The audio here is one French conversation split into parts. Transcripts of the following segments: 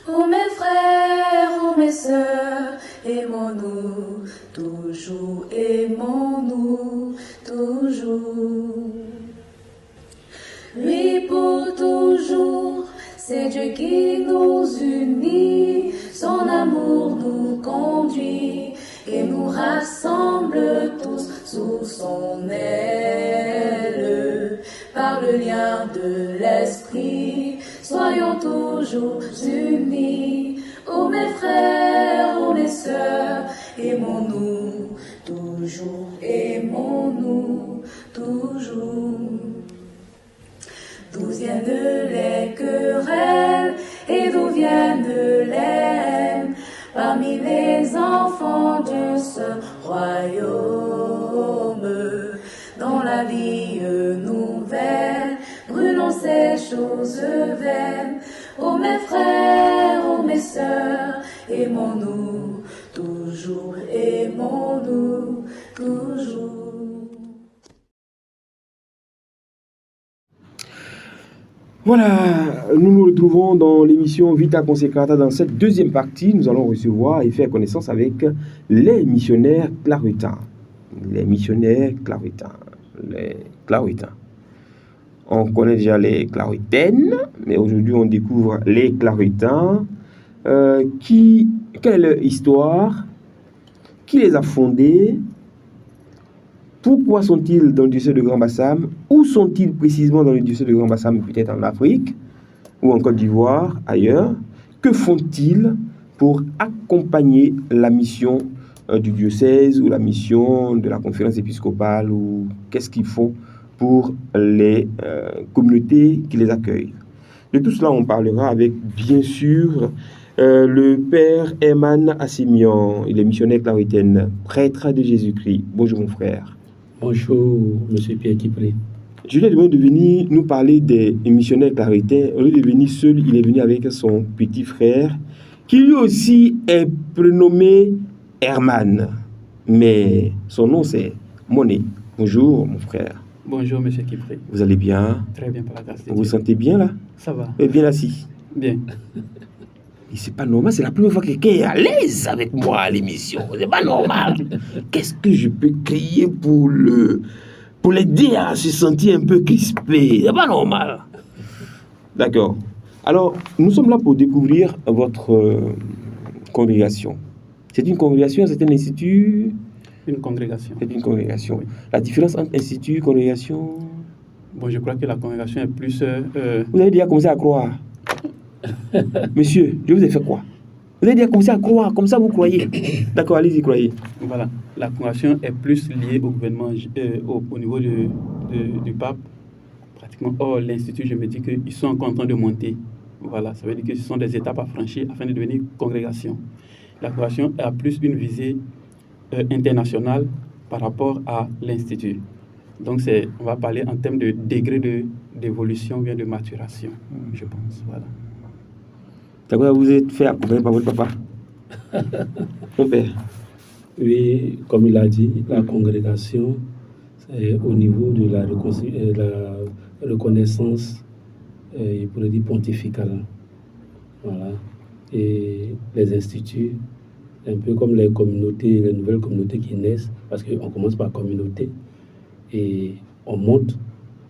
Oh mes frères, oh mes sœurs, aimons-nous, toujours aimons-nous, toujours. Lui pour toujours, c'est Dieu qui nous unit, son amour nous conduit et nous rassemble tous sous son aile. Par le lien de l'esprit, soyons toujours unis. Oh mes frères, oh mes sœurs, aimons-nous, toujours aimons-nous, toujours. D'où viennent les querelles et d'où viennent les haines parmi les enfants de ce royaume? Dans la vie nouvelle, brûlons ces choses vaines. Oh mes frères, oh mes sœurs, aimons-nous, toujours aimons-nous, toujours. Voilà, nous nous retrouvons dans l'émission Vita Consecrata. Dans cette deuxième partie, nous allons recevoir et faire connaissance avec les missionnaires claritains. Les missionnaires claritains. Les claritains. On connaît déjà les claritaines, mais aujourd'hui on découvre les claritains. Quelle est leur histoire? Qui les a fondés? Pourquoi sont-ils dans le diocèse de Grand-Bassam? Où sont-ils précisément dans le diocèse de Grand-Bassam? Peut-être en Afrique ou en Côte d'Ivoire, ailleurs. Que font-ils pour accompagner la mission du diocèse ou la mission de la conférence épiscopale, ou qu'est-ce qu'ils font pour les communautés qui les accueillent? De tout cela, on parlera avec, bien sûr, le père Herman Assimian. Il est missionnaire claritaine, prêtre de Jésus-Christ. Bonjour mon frère. Bonjour, M. Pierre Kipré. Je lui ai demandé de venir nous parler des missionnaires claritains. Au lieu de venir seul, il est venu avec son petit frère, qui lui aussi est prénommé Herman. Mais son nom, c'est Monet. Bonjour, mon frère. Bonjour, M. Kipré. Vous allez bien? Très bien, par la grâce de Dieu. Vous vous sentez bien, là? Ça va. Et bien assis? Bien. Et c'est pas normal, c'est la première fois que quelqu'un est à l'aise avec moi à l'émission. C'est pas normal. Qu'est-ce que je peux crier pour l'aider à se sentir un peu crispé? C'est pas normal. D'accord. Alors, nous sommes là pour découvrir votre congrégation. C'est une congrégation, c'est un institut? Une congrégation. C'est une congrégation. Oui. La différence entre institut et congrégation? Bon, je crois que la congrégation est plus... Vous avez déjà commencé à croire? Monsieur, je vous ai fait quoi? Vous avez déjà commencé à croire, comme ça vous croyez. D'accord, allez-y, croyez. Voilà. La congrégation est plus liée au gouvernement, au niveau du pape, pratiquement. Or, l'institut, je me dis qu'ils sont encore en train de monter. Voilà, ça veut dire que ce sont des étapes à franchir afin de devenir congrégation. La congrégation a plus une visée internationale par rapport à l'institut. Donc, on va parler en termes de degré d'évolution, bien de maturation, je pense. Voilà. D'accord, vous êtes fait accompagner par votre papa? Mon père. Oui, comme il a dit, la congrégation, c'est au niveau de la reconnaissance, il pourrait dire pontificale. Voilà. Et les instituts, un peu comme les communautés, les nouvelles communautés qui naissent, parce qu'on commence par communauté et on monte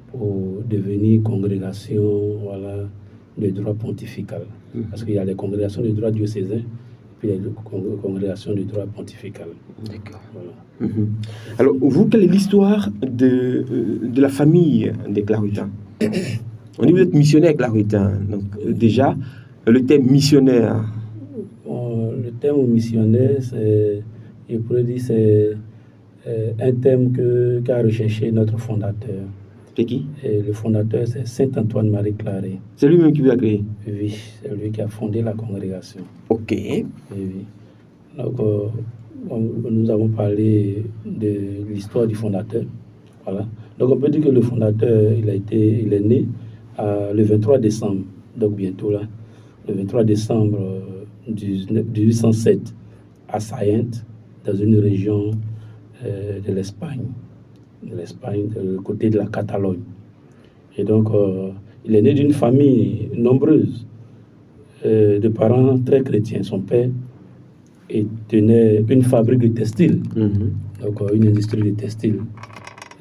pour devenir congrégation, voilà, de droit pontifical. Parce qu'il y a les congrégations de droit diocésain, puis les congrégations de droit pontifical. D'accord. Voilà. Alors, vous, quelle est l'histoire de la famille des claritains? On dit que vous êtes missionnaire claritain. Donc, déjà, le thème missionnaire. Le thème missionnaire, je pourrais dire, c'est un thème qu'a recherché notre fondateur. C'est qui? Et le fondateur, c'est Saint Antoine-Marie Claret. C'est lui-même qui vous a créé? Oui, c'est lui qui a fondé la congrégation. Ok. Oui. Donc, nous avons parlé de l'histoire du fondateur. Voilà. Donc, on peut dire que le fondateur, il est né le 23 décembre, donc bientôt là, le 23 décembre 1807 à Saïente, dans une région de l'Espagne, du côté de la Catalogne. Et donc, il est né d'une famille nombreuse. de parents très chrétiens. Son père tenait une fabrique de textile, donc une industrie de textile.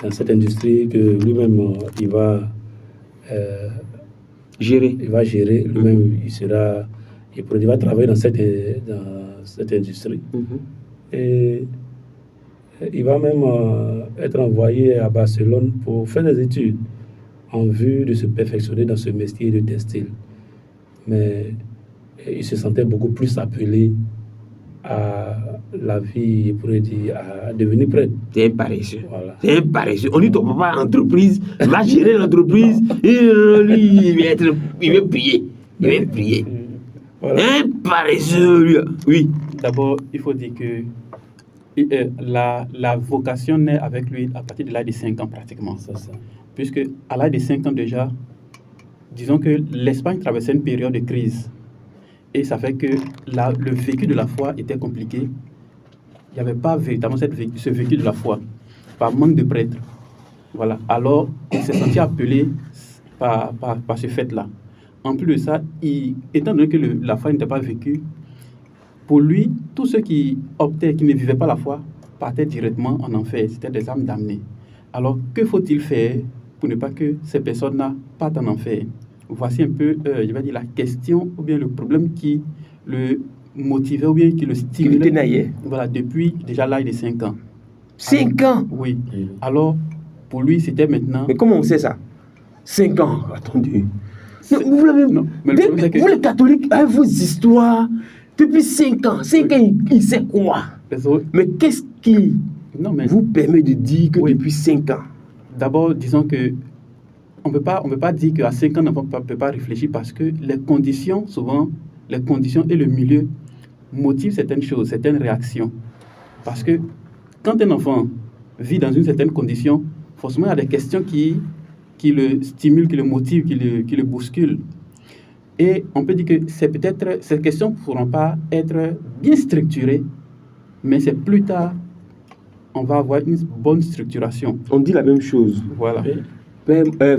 Dans cette industrie que lui-même, il va gérer. Il va gérer, lui-même, il va travailler dans cette industrie. Et il va même être envoyé à Barcelone pour faire des études en vue de se perfectionner dans ce métier de textile. Mais il se sentait beaucoup plus appelé à la vie, je pourrais dire, à devenir prêtre. C'est un paresseux. Voilà. C'est un paresseux. On dit ton papa entreprise, va gérer l'entreprise, et lui, il va prier. Il va prier. Voilà. Un paresseux, lui. Oui. D'abord, il faut dire que la vocation naît avec lui à partir de l'âge de 5 ans pratiquement. C'est ça. Puisque à l'âge de 5 ans déjà, disons que l'Espagne traversait une période de crise. Et ça fait que le vécu de la foi était compliqué. Il n'y avait pas véritablement ce vécu de la foi, par manque de prêtres. Voilà. Alors, il s'est senti appelé par ce fait-là. En plus de ça, étant donné que la foi n'était pas vécue, pour lui, tous ceux qui optaient, qui ne vivaient pas la foi, partaient directement en enfer. C'était des âmes damnées. Alors, que faut-il faire pour ne pas que ces personnes-là partent en enfer? Voici un peu, je vais dire, la question ou bien le problème qui le motivait ou bien qui le stimulait. Voilà, depuis déjà l'âge de 5 ans. 5 ans? Oui. Alors, pour lui, c'était maintenant... Mais comment on sait ça? 5 ans? Attendez. Vous les catholiques, avec vos histoires, depuis 5 ans. 5 ans, il sait quoi? Mais qu'est-ce qui vous permet de dire que depuis 5 ans? D'abord, disons que on ne peut pas dire qu'à 5 ans, on ne peut pas réfléchir parce que les conditions, souvent, les conditions et le milieu motivent certaines choses, certaines réactions. Parce que quand un enfant vit dans une certaine condition, forcément, il y a des questions qui le stimulent, qui le motivent, qui le bousculent. Et on peut dire que ces questions ne pourront pas être bien structurées, mais c'est plus tard, on va avoir une bonne structuration. On dit la même chose. Voilà.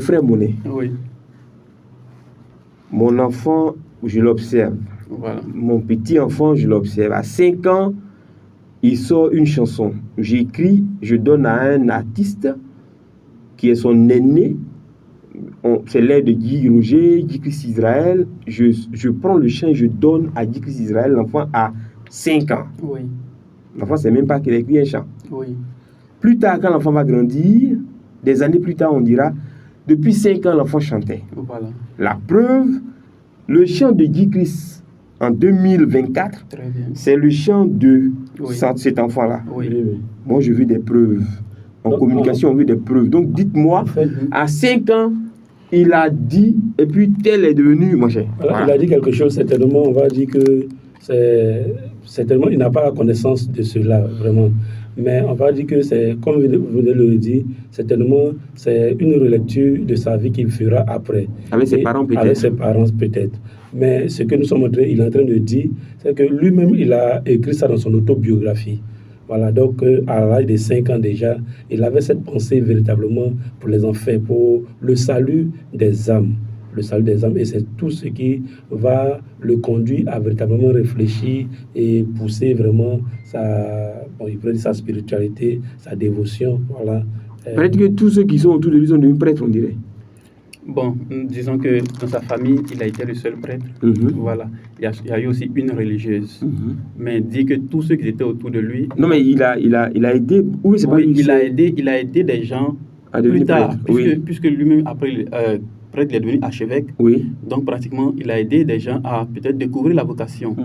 Frère Monet, oui. Mon enfant, je l'observe. Voilà. Mon petit enfant, je l'observe. À 5 ans, il sort une chanson. J'écris, je donne à un artiste qui est son aîné. C'est l'air de Guy Roger, Guy Christ Israël. Je prends le chant et je donne à Guy Christ Israël. L'enfant a 5 ans. Oui. L'enfant ne sait même pas qu'il a écrit un chant. Oui. Plus tard, quand l'enfant va grandir, des années plus tard, on dira, depuis 5 ans, l'enfant chantait. Voilà. La preuve, le chant de Guy Christ en 2024, c'est le chant de cet enfant-là. Oui. Moi, je veux des preuves. En communication, on veut des preuves. Donc, dites-moi, à 5 ans, il a dit, et puis tel est devenu, mon cher. Voilà. Il a dit quelque chose, certainement, on va dire que certainement, il n'a pas la connaissance de cela, vraiment. Mais on va dire que c'est, comme vous venez de le dire, certainement, c'est une relecture de sa vie qu'il fera après. Avec ses parents peut-être. Avec ses parents peut-être. Mais ce que nous sommes il est en train de dire, c'est que lui-même, il a écrit ça dans son autobiographie. Voilà, donc à l'âge de 5 ans déjà, il avait cette pensée véritablement pour les enfants, pour le salut des âmes. Le salut des âmes, et c'est tout ce qui va le conduire à véritablement réfléchir et pousser vraiment sa spiritualité, sa dévotion. Voilà. Peut-être que tous ceux qui sont autour de lui sont devenus prêtres, on dirait. Bon, disons que dans sa famille, il a été le seul prêtre. Voilà. Il y a eu aussi une religieuse. Mais dit que tous ceux qui étaient autour de lui... Non, mais il a aidé... Oui, c'est pas lui. Il a aidé des gens plus tard. Puisque lui-même, après... prêtre, il est devenu archevêque. Oui. Donc, pratiquement, il a aidé des gens à peut-être découvrir la vocation.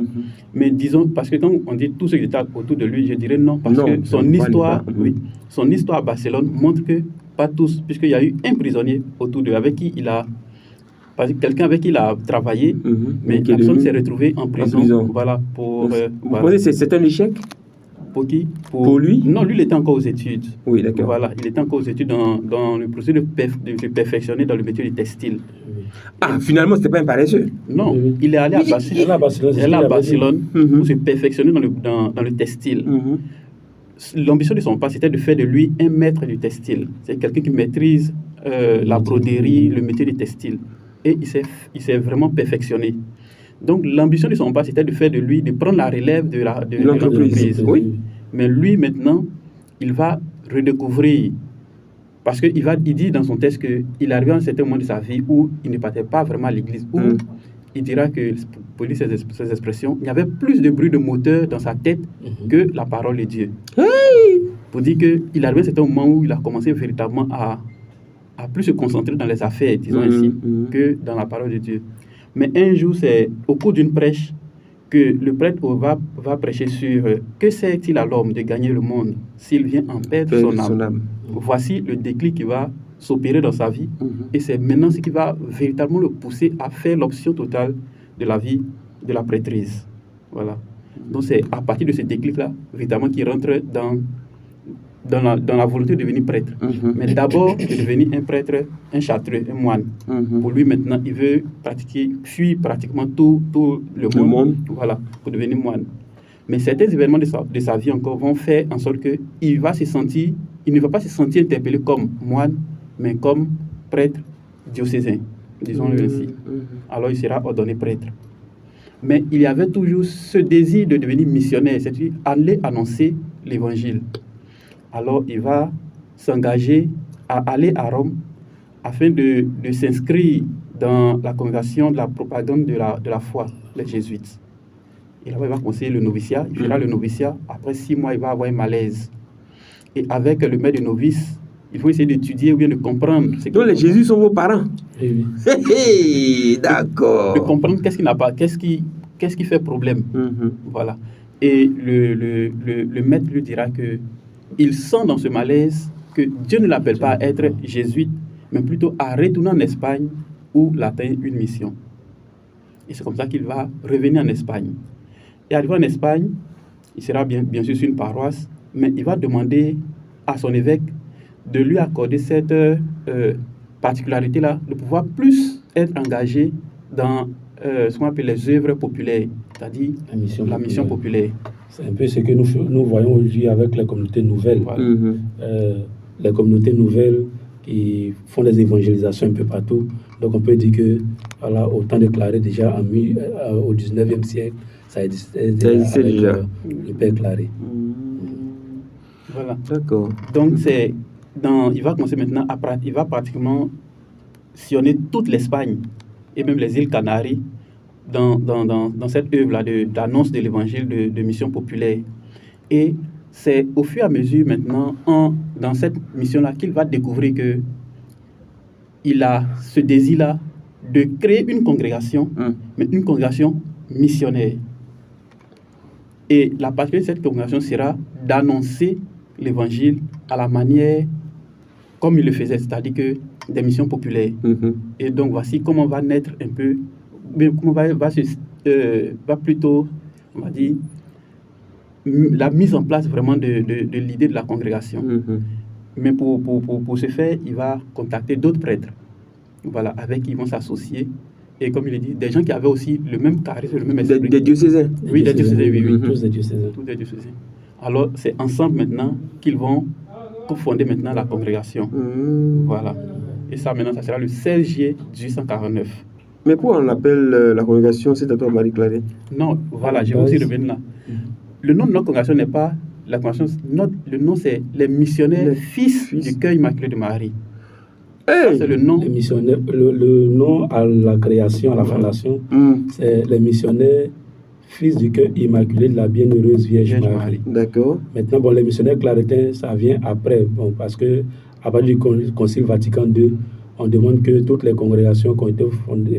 Mais disons, parce que quand on dit tous ceux qui étaient autour de lui, je dirais non. Parce que son histoire à Barcelone montre que pas tous, puisqu'il y a eu un prisonnier autour de lui avec qui il a... quelqu'un avec qui il a travaillé, mais la personne s'est retrouvée en prison. Voilà. Vous pensez que c'est un échec? Pour qui? Pour lui? Non, lui, il était encore aux études. Oui, d'accord. Voilà, il était encore aux études dans le processus de se perfectionner dans le métier du textile. Ah, finalement, ce n'était pas un paresseux? Non, il est allé à Barcelone pour se perfectionner dans le textile. L'ambition de son père, c'était de faire de lui un maître du textile. C'est quelqu'un qui maîtrise la broderie, le métier du textile. Et il s'est vraiment perfectionné. Donc, l'ambition de son père, c'était de prendre la relève de l'entreprise. Oui. Mais lui, maintenant, il va redécouvrir. Parce qu'il dit dans son texte qu'il arrive à un certain moment de sa vie où il ne partait pas vraiment à l'église, où il dira que, pour dire ces expressions, il y avait plus de bruit de moteur dans sa tête que la parole de Dieu. Hey! Pour dire qu'il arrive à un certain moment où il a commencé véritablement à plus se concentrer dans les affaires, disons ainsi, que dans la parole de Dieu. Mais un jour, c'est au cours d'une prêche que le prêtre va prêcher sur que sert-il à l'homme de gagner le monde s'il vient en perdre son âme. Voici le déclic qui va s'opérer dans sa vie et c'est maintenant ce qui va véritablement le pousser à faire l'option totale de la vie de la prêtrise. Voilà. Donc c'est à partir de ce déclic-là, véritablement, qu'il rentre dans la volonté de devenir prêtre. Mais d'abord, de devenir un prêtre, un châtreux, un moine. Pour lui, maintenant, il veut fuir pratiquement tout le monde. Voilà, pour devenir moine. Mais certains événements de sa vie encore vont faire en sorte qu'il ne va pas se sentir interpellé comme moine, mais comme prêtre diocésain, disons-le ainsi. Alors, il sera ordonné prêtre. Mais il y avait toujours ce désir de devenir missionnaire, c'est-à-dire aller annoncer l'évangile. Alors, il va s'engager à aller à Rome afin de s'inscrire dans la congrégation de la propagande de la foi, les jésuites. Et là, il va conseiller le noviciat. Il fera le noviciat. Après 6 mois, il va avoir un malaise. Et avec le maître de novice, il faut essayer d'étudier ou bien de comprendre. Donc, les Jésus sont vos parents. Oui. D'accord. De comprendre qu'est-ce qui n'a pas, qu'est-ce qui fait problème. Voilà. Et le maître lui dira que il sent dans ce malaise que Dieu ne l'appelle pas à être jésuite, mais plutôt à retourner en Espagne où il atteint une mission. Et c'est comme ça qu'il va revenir en Espagne. Et arrivé en Espagne, il sera bien sûr sur une paroisse, mais il va demander à son évêque de lui accorder cette particularité-là, de pouvoir plus être engagé dans ce qu'on appelle les œuvres populaires, c'est-à-dire la mission populaire. C'est un peu ce que nous voyons aujourd'hui avec les communautés nouvelles. Voilà. Les communautés nouvelles qui font des évangélisations un peu partout. Donc on peut dire que, voilà, au temps de Claret, déjà au 19e siècle, ça existait déjà. Le Père Claret. Voilà. D'accord. Donc il va commencer maintenant il va pratiquement sillonner toute l'Espagne et même les îles Canaries dans cette œuvre-là d'annonce de l'évangile de mission populaire. Et c'est au fur et à mesure maintenant, dans cette mission-là, qu'il va découvrir qu'il a ce désir-là de créer une congrégation, mais une congrégation missionnaire. Et la particularité de cette congrégation sera d'annoncer l'évangile à la manière comme il le faisait, c'est-à-dire que des missions populaires. Et donc voici comment va naître un peu, comment va plutôt, on va dire, la mise en place vraiment de l'idée de la congrégation. Mais pour ce faire, il va contacter d'autres prêtres, voilà, avec qui ils vont s'associer. Et comme il est dit, des gens qui avaient aussi le même charisme, le même esprit. Des diocésains. Oui, des diocésains, oui. Tous des diocésains. Tous des diocésains. Alors, c'est ensemble maintenant qu'ils vont fonder maintenant la congrégation. Voilà. Et ça, maintenant, ça sera le 16 juillet 1849. Mais pourquoi on appelle la congrégation Saint-Antoine Marie Claret? Non, voilà, je vais aussi revenir là. Le nom de notre congrégation n'est pas la congrégation, le nom c'est les missionnaires fils du cœur immaculé de Marie. Hey! C'est le nom. Les missionnaires, le nom à la création, à la fondation, c'est les missionnaires fils du cœur immaculé de la bienheureuse Vierge Marie. D'accord. Maintenant, bon, les missionnaires clarétains, ça vient après, bon, parce que à partir du Concile Vatican II, on demande que toutes les congrégations qui ont été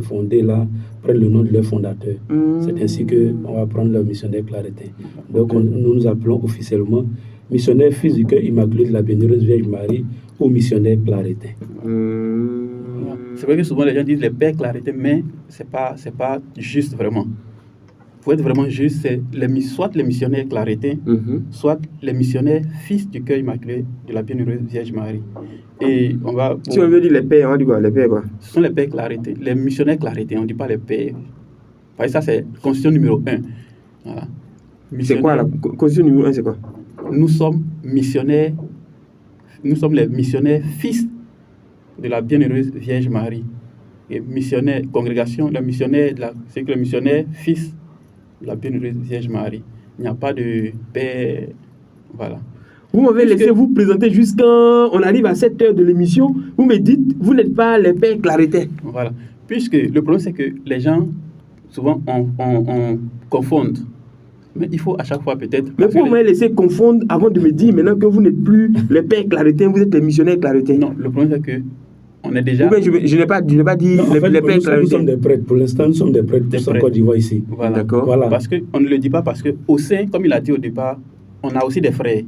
fondées là prennent le nom de leur fondateur. C'est ainsi qu'on va prendre le missionnaire clarétain. Donc, nous nous appelons officiellement missionnaire fils du cœur immaculé de la bienheureuse Vierge Marie ou missionnaire clarétain. C'est vrai que souvent les gens disent les pères clarétains, mais c'est pas juste vraiment. Pour être vraiment juste, c'est soit les missionnaires clarétains, soit les missionnaires fils du cœur immaculé de la bienheureuse Vierge Marie. Et on va... Si on veut dire les pères, on dit quoi? Les pères quoi? Ce sont les pères clarétains, les missionnaires clarétains, on ne dit pas les pères. Parce que ça, c'est constitution numéro 1. Voilà. C'est quoi la constitution numéro 1, c'est quoi? Nous sommes missionnaires, nous sommes les missionnaires fils de la bienheureuse Vierge Marie. et missionnaire, congrégation, le missionnaire, c'est que le missionnaire, fils de la Bienheureuse Vierge Marie. Il n'y a pas de père, voilà. Vous m'avez laissé vous présenter jusqu'à... On arrive à 7 heures de l'émission. Vous me dites, vous n'êtes pas les pères clarétains. Voilà. Puisque le problème, c'est que les gens, souvent, on confondent. Mais il faut à chaque fois peut-être... Mais vous m'avez laissé confondre avant de me dire maintenant que vous n'êtes plus les pères clarétains, vous êtes les missionnaires clarétains. Non, le problème, c'est que on est déjà... Oui, je n'ai pas dit non, les pères clarétains. Nous sommes des prêtres. Pour l'instant, nous sommes des prêtres tous en Côte d'Ivoire ici. Voilà. D'accord. Voilà. Parce qu'on ne le dit pas parce qu'au sein, comme il a dit au départ, on a aussi des frères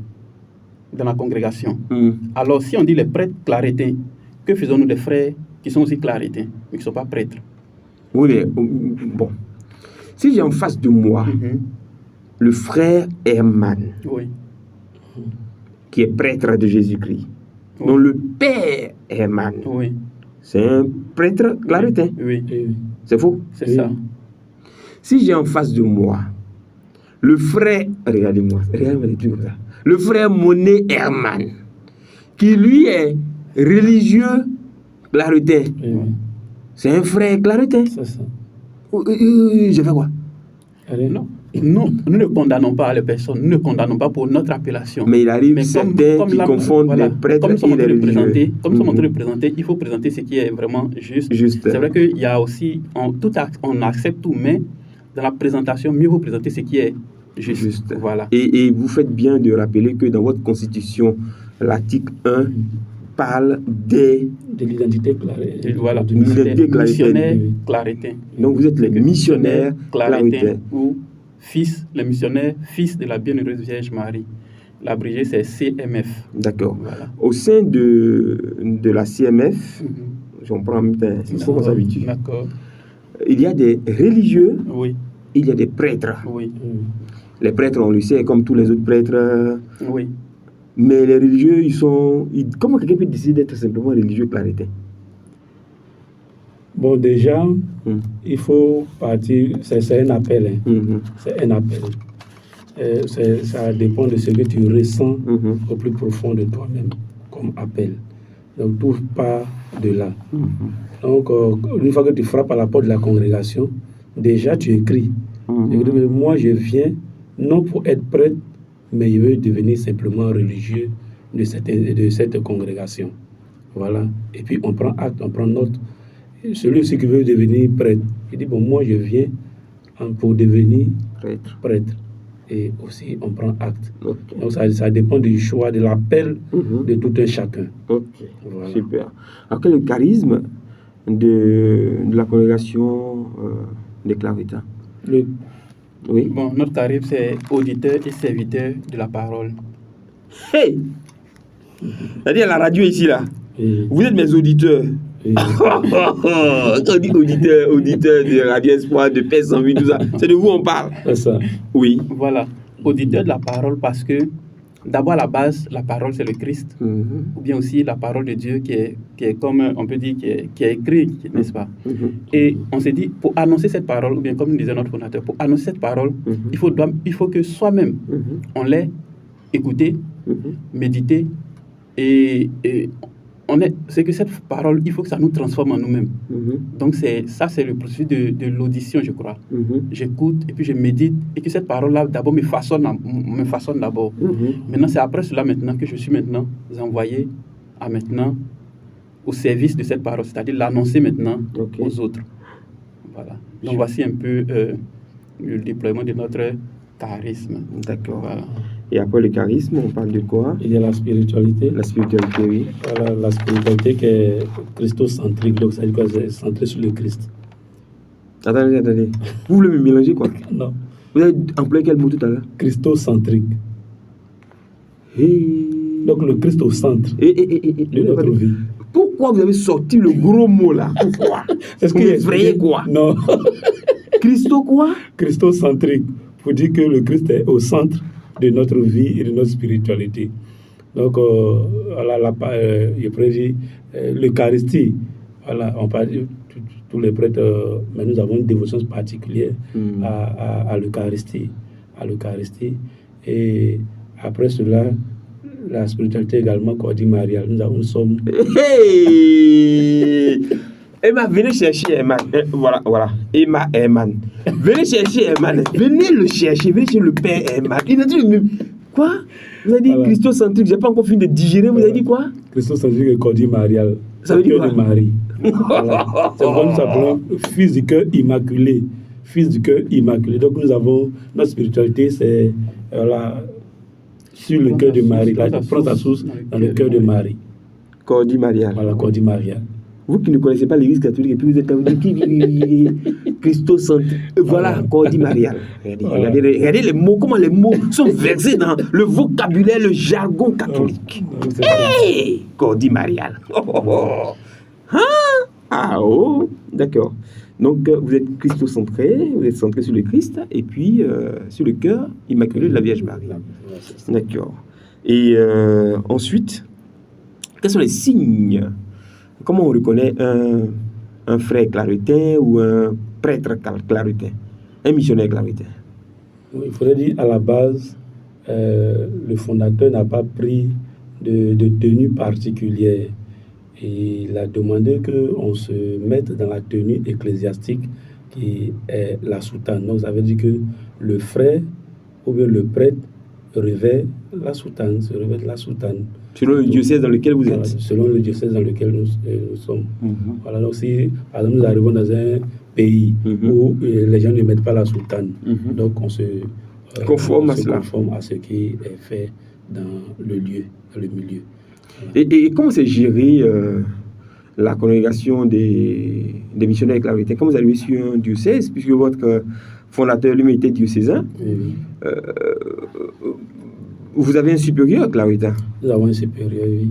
dans la congrégation. Alors, si on dit les prêtres clarétains, que faisons-nous des frères qui sont aussi clarétains, mais qui ne sont pas prêtres? Oui, mais bon. Si j'ai en face de moi le frère Herman, Oui. qui est prêtre de Jésus-Christ, Oui. donc le père Herman, Oui. c'est un prêtre clarétain. Oui. C'est faux? C'est ça. Si j'ai en face de moi le frère, regardez-moi les trucs comme ça, le frère Monet Herman, qui lui est religieux claretin, c'est un frère claretin. C'est ça. Je fais quoi? Allez. Non. Non, nous ne condamnons pas les personnes, nous ne condamnons pas pour notre appellation. Mais il arrive certains qui confondent les prêtres et les religieux. Comme nous sommes en train de présenter, il faut présenter ce qui est vraiment juste. C'est vrai qu'il y a aussi, on accepte tout, mais dans la présentation, mieux vous présenter ce qui est juste. Voilà. Et vous faites bien de rappeler que dans votre constitution, l'article 1 parle de l'identité clarétaine. Voilà, du missionnaire clarétain. Donc vous êtes les missionnaires clarétains. Ou les missionnaires fils de la Bienheureuse Vierge Marie. L'abrégé, c'est CMF. D'accord. Voilà. Au sein de la CMF, j'en prends en même temps, il faut qu'on s'habitue. D'accord. Il y a des religieux, oui. Il y a des prêtres. Oui. Les prêtres, on le sait, comme tous les autres prêtres. Oui. Mais les religieux, comment quelqu'un peut décider d'être simplement religieux clarétain? Bon, déjà, il faut partir, c'est un appel. C'est un appel. Ça dépend de ce que tu ressens au plus profond de toi-même comme appel. Donc, tout part de là. Donc, une fois que tu frappes à la porte de la congrégation, déjà tu écris. Moi, je viens non pour être prêtre, mais je veux devenir simplement religieux de cette congrégation. Voilà. Et puis, on prend acte, on prend note. Celui-ci qui veut devenir prêtre, il dit, bon, moi, je viens pour devenir prêtre. Et aussi, on prend acte. Okay. Donc, ça dépend du choix, de l'appel de tout un chacun. Ok, voilà. Super. Alors, quel est le charisme de la congrégation des Claretins? Oui. Bon, notre charisme, c'est auditeur et serviteur de la parole. Hey! C'est-à-dire la radio ici, là. Vous êtes mes auditeurs. Quand on dit auditeur de Radio Espoir, de Paix sans vie, tout ça, c'est de vous on parle. C'est ça. Oui. Voilà. Auditeur de la parole parce que, d'abord, à la base, la parole, c'est le Christ. Ou bien aussi la parole de Dieu qui est comme, on peut dire, qui est écrite, n'est-ce pas? Et on s'est dit, pour annoncer cette parole, ou bien comme disait notre fondateur, pour annoncer cette parole, il faut que soi-même, on l'ait écouté, médité, et c'est que cette parole, il faut que ça nous transforme en nous-mêmes. Donc, c'est le processus de l'audition, je crois. J'écoute et puis je médite et que cette parole-là, d'abord, me façonne d'abord. Maintenant, c'est après cela maintenant que je suis maintenant envoyé au service de cette parole, c'est-à-dire l'annoncer maintenant aux autres. Voilà. Donc, voici un peu le déploiement de notre charisme. D'accord. Voilà. Et après le charisme, on parle de quoi? Il y a la spiritualité. La spiritualité, oui. Voilà, la spiritualité qui est christocentrique, donc ça veut dire quoi? C'est centré sur le Christ. Attendez. Vous voulez me mélanger quoi? Non. Vous avez employé quel mot tout à l'heure? Christocentrique. Donc le Christ au centre de notre vie. Pourquoi vous avez sorti le gros mot là? Pourquoi? Est-ce que vous effrayez quoi? Non. Christo quoi? Christocentrique. Pour dire que le Christ est au centre de notre vie et de notre spiritualité. Donc, je prédis l'Eucharistie. Voilà, on parle tous les prêtres, mais nous avons une dévotion particulière à l'Eucharistie. Et après cela, la spiritualité également, comme dit Maria, nous sommes... Emma, venez chercher Herman. Voilà. Emma, Herman. Venez chercher Herman. Venez le chercher. Venez chez le père Herman. Il a dit le même. Quoi? Vous avez dit voilà. Christocentrique. J'ai pas encore fini de digérer. Vous avez dit quoi? Christocentrique et Cordi Marial. Ça veut dire quoi? De Marie. Voilà. C'est pourquoi nous appelons fils du cœur immaculé. Fils du cœur immaculé. Donc nous avons notre spiritualité, c'est sur le cœur de Marie. Là, prend sa source dans le cœur de Marie. Cordi Marial. Voilà, Cordi Marial. Vous qui ne connaissez pas l'église catholique et puis vous êtes là, vous dites Christocentrique. Voilà, Cordi Marial. Regardez les mots, comment les mots sont versés dans le vocabulaire, le jargon catholique. Hey, Cordi Marial. D'accord. Donc vous êtes christocentré, vous êtes centré sur le Christ et puis sur le cœur immaculé de la Vierge Marie. D'accord. Et ensuite, quels sont les signes? Comment on reconnaît un frère claretin ou un prêtre claretin, un missionnaire claretin? Il faudrait dire à la base, le fondateur n'a pas pris de tenue particulière. Et il a demandé qu'on se mette dans la tenue ecclésiastique qui est la soutane. Donc ça veut dire que le frère ou bien le prêtre revêt la soutane, se revêt de la soutane. Selon le diocèse dans lequel vous êtes. Selon le diocèse dans lequel nous sommes. Voilà, donc si par exemple nous arrivons dans un pays où les gens ne mettent pas la soutane, donc on se conforme à ce qui est fait dans le lieu, dans le milieu. Voilà. Et comment c'est géré la congrégation des missionnaires claritains? Comment vous arrivez sur un diocèse, puisque votre fondateur lui-même était diocésain? Vous avez un supérieur claritain? Nous avons un supérieur, oui.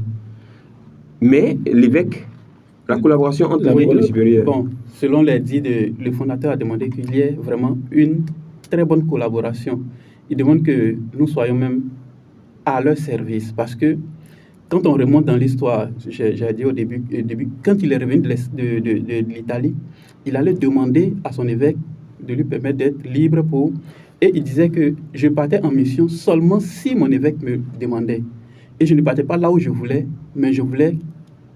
Mais l'évêque, la collaboration entre l'évêque et le supérieur? Bon, selon les dits, le fondateur a demandé qu'il y ait vraiment une très bonne collaboration. Il demande que nous soyons même à leur service. Parce que quand on remonte dans l'histoire, j'ai dit au début, quand il est revenu de l'Italie, il allait demander à son évêque de lui permettre d'être libre pour... Et il disait que je partais en mission seulement si mon évêque me demandait. Et je ne partais pas là où je voulais, mais je voulais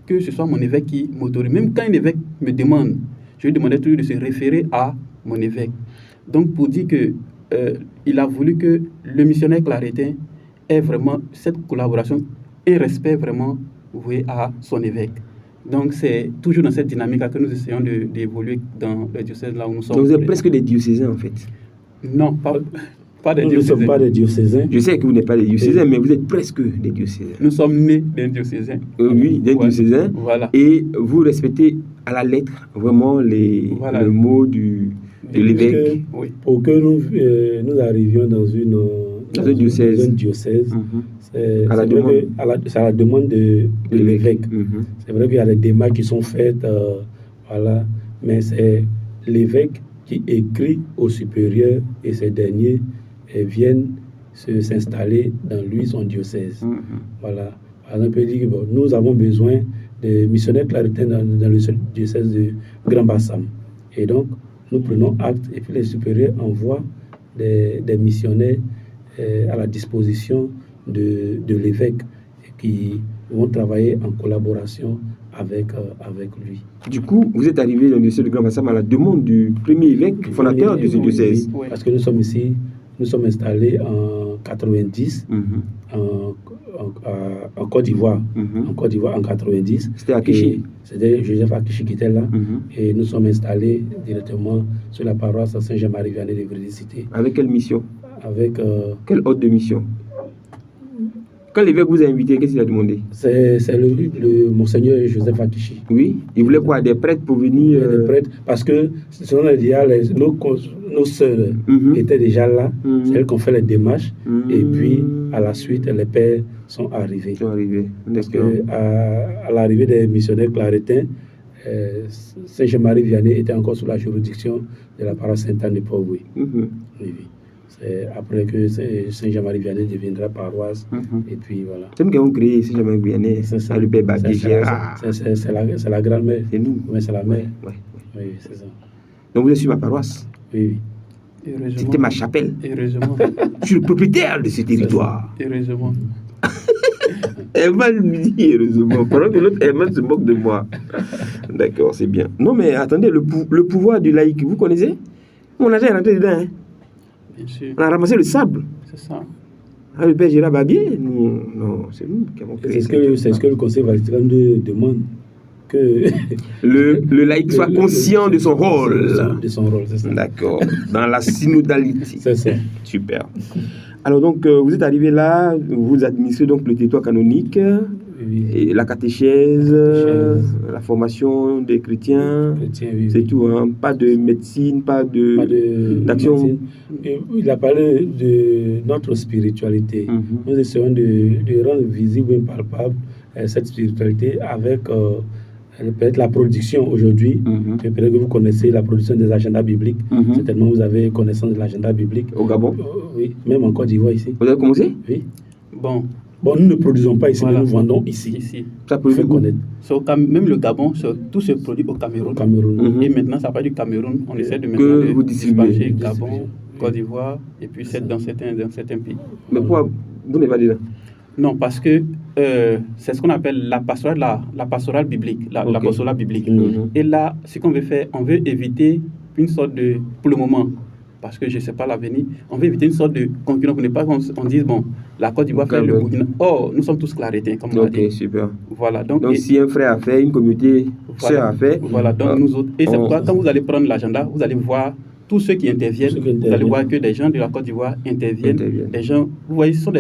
que ce soit mon évêque qui m'autorise. Même quand un évêque me demande, je lui demandais toujours de se référer à mon évêque. Donc pour dire que il a voulu que le missionnaire claritain ait vraiment cette collaboration et respect vraiment voué à son évêque. Donc c'est toujours dans cette dynamique que nous essayons d'évoluer dans le diocèse là où nous sommes. Donc vous êtes presque des diocésains en fait? Non, pas des diocésains. Nous ne sommes pas des diocésains. Je sais que vous n'êtes pas des diocésains, mais vous êtes presque des diocésains. Nous sommes nés d'un diocésain. Oui, d'un diocésain. Voilà. Et vous respectez à la lettre vraiment les mots de l'évêque. Pour que nous arrivions dans un diocèse, c'est à la demande de l'évêque. C'est vrai qu'il y a des démarches qui sont faites, mais c'est l'évêque qui écrit au supérieur et ces derniers viennent s'installer dans son diocèse. Voilà. Par exemple, il dit que nous avons besoin de missionnaires claritains dans le diocèse de Grand Bassam. Et donc, nous prenons acte et puis les supérieurs envoient des missionnaires à la disposition de l'évêque qui vont travailler en collaboration avec lui. Du coup, vous êtes arrivé dans le diocèse de Grand Bassam à la demande du premier évêque fondateur de ce diocèse. Oui. Parce que nous sommes ici, nous sommes installés en 90, en Côte d'Ivoire. En Côte d'Ivoire en 90. C'était Akishi. C'était Joseph Akishi qui était là. Et nous sommes installés directement sur la paroisse Saint-Jean-Marie-Vianney de Vrédicité. Avec quelle mission? Avec quel ordre de mission? Quand l'évêque vous a invité, qu'est-ce qu'il a demandé? C'est le Monseigneur Joseph Akishi. Oui, il voulait quoi? Des prêtres pour venir Des prêtres, parce que selon les dias, nos sœurs étaient déjà là, c'est elles qui ont fait les démarches, et puis à la suite, les pères sont arrivés. Parce qu'à l'arrivée des missionnaires claritains, Saint-Jean-Marie-Vianney était encore sous la juridiction de la paroisse Sainte-Anne de Port-Louis. C'est après que Saint-Jean-Marie-Vianney deviendra paroisse. Et puis voilà. C'est nous qui avons créé Saint-Jean-Marie-Vianney. C'est le père Baptiste. C'est la grand-mère. C'est nous. Oui, c'est la mère. Oui, c'est ça. Donc vous êtes sur ma paroisse? Oui. C'était ma chapelle. Heureusement. Je suis le propriétaire de ce territoire. Heureusement. Herman me dit, heureusement. Pendant que l'autre Herman se moque de moi. D'accord, c'est bien. Non, mais attendez, le pouvoir du laïc, vous connaissez? On a déjà rentré dedans. Hein? Bien sûr. On a ramassé le sable. C'est ça. Ah, le père Gérard Barbier, non, c'est nous qui avons créé. C'est ce que le Conseil Vatican II demande. Que le laïc soit conscient de son rôle. De son rôle, c'est ça. D'accord. Dans la synodalité. C'est ça. Super. Alors donc, vous êtes arrivé là, vous administrez donc le territoire canonique, Oui. et la catéchèse, la formation des chrétiens, Oui, c'est tout, hein? Pas de médecine, pas d'action. médecine. Il a parlé de notre spiritualité. Nous essayons de rendre visible et palpable cette spiritualité avec peut-être la production aujourd'hui. Peut-être que vous connaissez la production des agendas bibliques. Certainement, vous avez connaissance de l'agenda biblique. Au Gabon? Oui, même en Côte d'Ivoire ici. Vous avez commencé? Oui. Bon, Nous ne produisons pas ici, Voilà. mais nous vendons ici. Ça peut Faut connaître. Même le Gabon, tout se produit au Cameroun. Au Cameroun. Et maintenant, ça part du Cameroun. On essaie de Que maintenant vous de distribuez. dispatcher Gabon, Côte d'Ivoire, et puis dans certains pays. Mais pourquoi vous n'êtes pas dedans? Non, parce que c'est ce qu'on appelle la pastorale biblique, la pastorat biblique. Et là, ce qu'on veut faire, on veut éviter une sorte de, pour le moment, parce que je ne sais pas l'avenir, on veut éviter une sorte de concurrence. Pour ne pas qu'on dise, bon, la Côte d'Ivoire fait le Burkina. Or, nous sommes tous clarétiens, comme on l'a dit. Ok, super. Voilà, Donc si un frère a fait, une communauté sœur a fait. Voilà, donc nous autres. Et c'est pourquoi, quand vous allez prendre l'agenda, vous allez voir tous ceux qui interviennent. Vous allez voir que des gens de la Côte d'Ivoire interviennent. Des gens, vous voyez, ce sont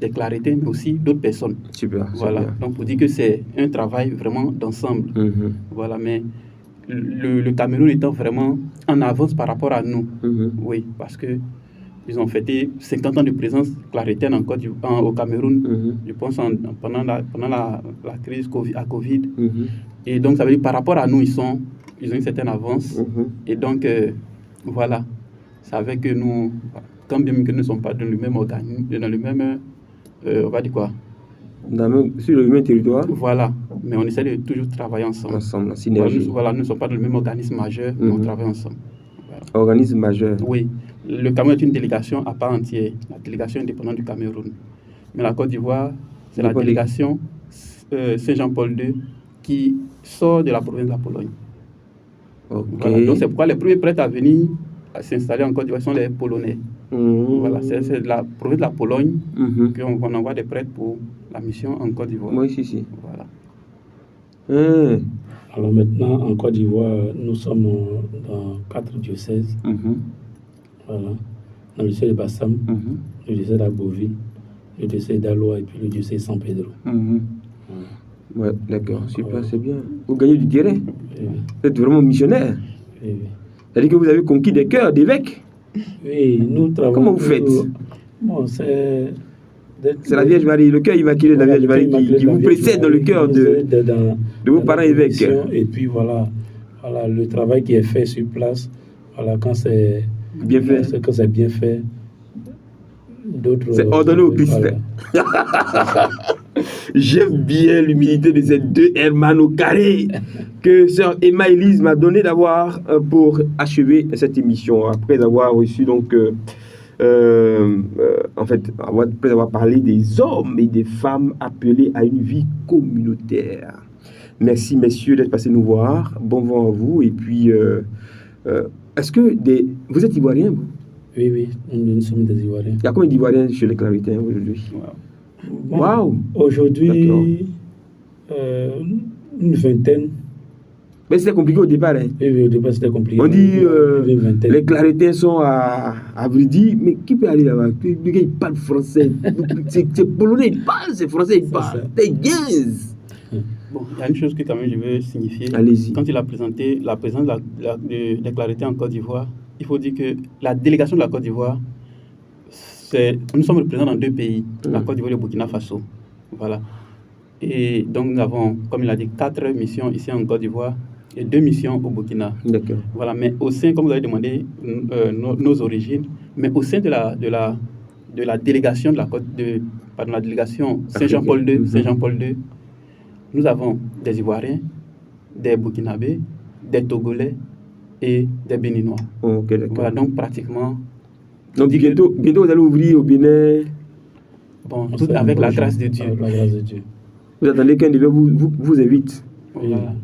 des clarités, mais aussi d'autres personnes. Super. Voilà, super. donc pour dire que c'est un travail vraiment d'ensemble. Voilà, mais le Cameroun étant vraiment en avance par rapport à nous. Oui, parce que ils ont fêté 50 ans de présence claritaine au Cameroun, je pense pendant la crise à Covid. Et donc, ça veut dire par rapport à nous, ils ont une certaine avance. Et donc, voilà, ça veut que nous, quand bien que nous ne sommes pas dans le même organisme, dans le même, on va dire quoi? Sur le même territoire. Voilà, mais on essaie de toujours travailler ensemble. Ensemble, la synergie. Voilà, nous ne sommes pas dans le même organisme majeur, mais on travaille ensemble. Voilà. Organisme majeur. Oui, le Cameroun est une délégation à part entière, la délégation indépendante du Cameroun. Mais la Côte d'Ivoire, c'est la délégation Saint-Jean-Paul II qui sort de la province de la Pologne. Voilà, donc c'est pourquoi les premiers prêtres à venir s'installer en Côte d'Ivoire sont les Polonais. Voilà, c'est de la province de la Pologne qu'on envoie des prêtres pour la mission en Côte d'Ivoire. Oui, si. Voilà. Alors maintenant, en Côte d'Ivoire, nous sommes dans 4 diocèses. Voilà. Dans le diocèse de Bassam, le diocèse d'Agboville, le diocèse d'Aloa et puis le diocèse de San Pedro. Ouais, d'accord, super, c'est bien. Vous gagnez du terrain. Vous êtes vraiment missionnaire. C'est-à-dire que vous avez conquis des cœurs d'évêques. Oui, nous travaillons. Comment vous faites? Bon, c'est la Vierge Marie, le cœur immaculé de la Vierge Marie qui vous précède dans le cœur de vos parents évêques. Et puis voilà, le travail qui est fait sur place, voilà, quand c'est bien fait. Quand c'est bien fait, d'autres. C'est ordonné au Christ. Voilà. J'aime bien l'humilité de ces deux Herman au carré que sœur Emma Elise m'a donné d'avoir pour achever cette émission après avoir reçu donc en fait après avoir parlé des hommes et des femmes appelés à une vie communautaire. Merci messieurs d'être passés nous voir. Bon vent à vous et puis est-ce que vous êtes ivoirien vous? Oui, nous sommes des Ivoiriens. Il y a combien d'Ivoiriens chez les Claritains aujourd'hui? Waouh! Aujourd'hui, une vingtaine. Mais c'était compliqué au départ. Hein? Oui, au départ c'était compliqué. On dit les Claritains sont à Vridi, mais qui peut aller là-bas? Le gars il parle français. C'est polonais, il parle, c'est français, il parle. C'est yes! Bon, il y a une chose que quand même je veux signifier. Allez-y. Quand il a présenté la présence des Claritains en Côte d'Ivoire, il faut dire que la délégation de la Côte d'Ivoire, nous sommes représentants dans 2 pays, la Côte d'Ivoire et le Burkina Faso. Voilà. Et donc nous avons, comme il a dit, 4 missions ici en Côte d'Ivoire et 2 missions au Burkina. D'accord. Voilà, mais au sein, comme vous avez demandé, nos origines, mais au sein de la délégation de la délégation Saint-Jean-Paul II, nous avons des Ivoiriens, des Burkinabés, des Togolais et des Béninois. Ok, d'accord. Voilà, donc pratiquement. Donc bientôt vous allez ouvrir au Bénin Bon, tout avec la grâce de Dieu. Avec la grâce de Dieu. Vous attendez qu'un évêque vous invite. Voilà.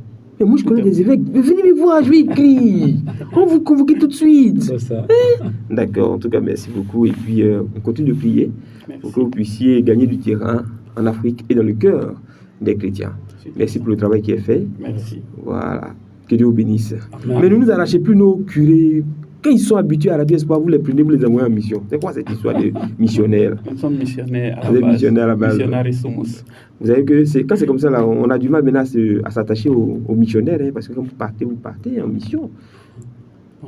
Mais moi, je connais des évêques. Venez me voir, je vais écrire. On vous convoque tout de suite. C'est ça. D'accord, en tout cas, merci beaucoup. Et puis, on continue de prier pour que vous puissiez gagner du terrain en Afrique et dans le cœur des chrétiens. Merci pour le travail qui est fait. Merci. Voilà. Que Dieu vous bénisse. Amen. Mais ne nous arrachez plus nos curés. Quand ils sont habitués à la Radio Espoir, vous les prenez, vous les envoyez en mission. C'est quoi cette histoire de missionnaire? Nous sommes missionnaires à Vous la êtes base. missionnaire à la base. Missionnaires et somos. Vous savez que quand c'est comme ça, là, on a du mal maintenant à s'attacher aux missionnaires, hein, parce que quand vous partez en mission.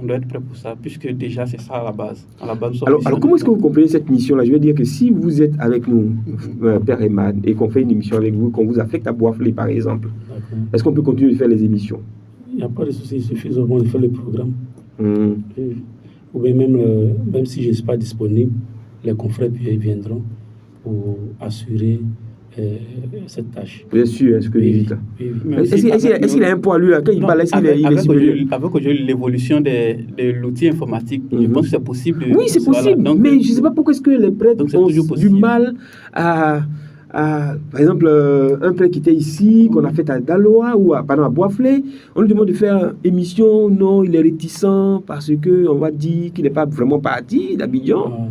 On doit être prêt pour ça, puisque déjà c'est ça à la base. À la base, nous sommes Alors missionnaires. comment est-ce que vous comprenez cette mission-là? Je veux dire que si vous êtes avec nous, Père Emad, et qu'on fait une émission avec vous, qu'on vous affecte à Boisflé, par exemple, D'accord. est-ce qu'on peut continuer de faire les émissions? Il n'y a pas de souci, il suffit seulement de faire le programme. Hmm. Ou bien même si je ne suis pas disponible, les confrères viendront pour assurer cette tâche. Vous êtes sûr, est-ce que vous dites là? Oui. Mais Est-ce aussi qu'il a un poids, lui, là, quand il Non, parle, est-ce qu'il est avec supérieur? aujourd'hui l'évolution de l'outil informatique, je pense que c'est possible. Oui, c'est possible, Voilà. Donc, mais je ne sais pas pourquoi est-ce que les prêtres donc c'est ont toujours du possible. mal à par exemple, un prêtre qui était ici, qu'on a fait à Daloa ou à Boisflé, on lui demande de faire émission, non, il est réticent parce qu'on va dire qu'il n'est pas vraiment parti d'Abidjan.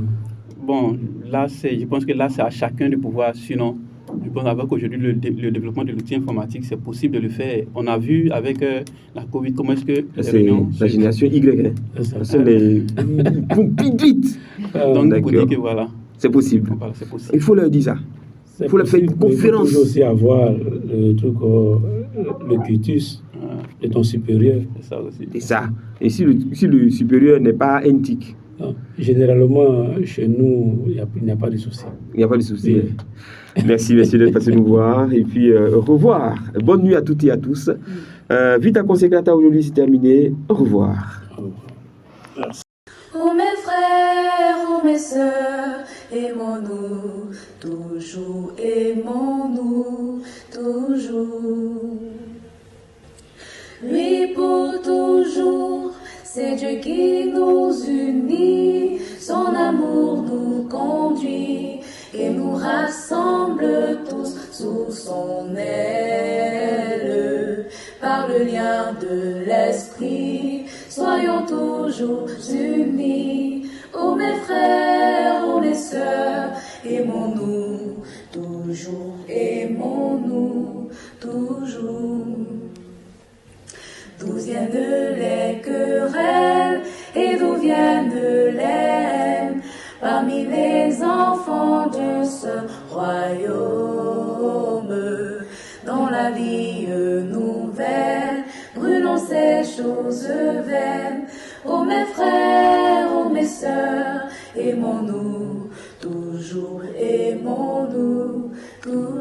Bon, là, je pense que là, c'est à chacun de pouvoir, sinon, je pense avec aujourd'hui le développement de l'outil informatique, c'est possible de le faire. On a vu avec la Covid, comment est-ce que les C'est réunions... la génération Y, hein. C'est ça. C'est les... Ils vont vite. Donc, D'accord. pour dire que voilà, C'est possible. voilà, c'est possible. Il faut leur dire ça. C'est faut leur faire une possible, mais conférence. Il faut toujours aussi avoir le truc, le cutus de ton supérieur. C'est ça aussi. C'est ça. Et si le supérieur n'est pas NTIC, Non, généralement, chez nous, il n'y a pas de souci. il n'y a pas de souci. Oui. Merci, messieurs, d'être passés nous voir. Et puis, au revoir. Bonne nuit à toutes et à tous. Vita Consecrata, aujourd'hui, c'est terminé. Au revoir. Oh mes frères, oh mes sœurs, aimons-nous, toujours aimons-nous, toujours. Lui pour toujours, c'est Dieu qui nous unit, son amour nous conduit et nous rassemble tous sous son aile. Par le lien de l'esprit, soyons toujours unis. Oh mes frères, oh mes sœurs, aimons-nous, toujours aimons-nous, toujours. D'où viennent les querelles et d'où viennent les haines parmi les enfants de ce royaume? Dans la vie nouvelle, brûlons ces choses vaines. Oh mes frères, oh mes sœurs, aimons-nous, toujours aimons-nous, toujours.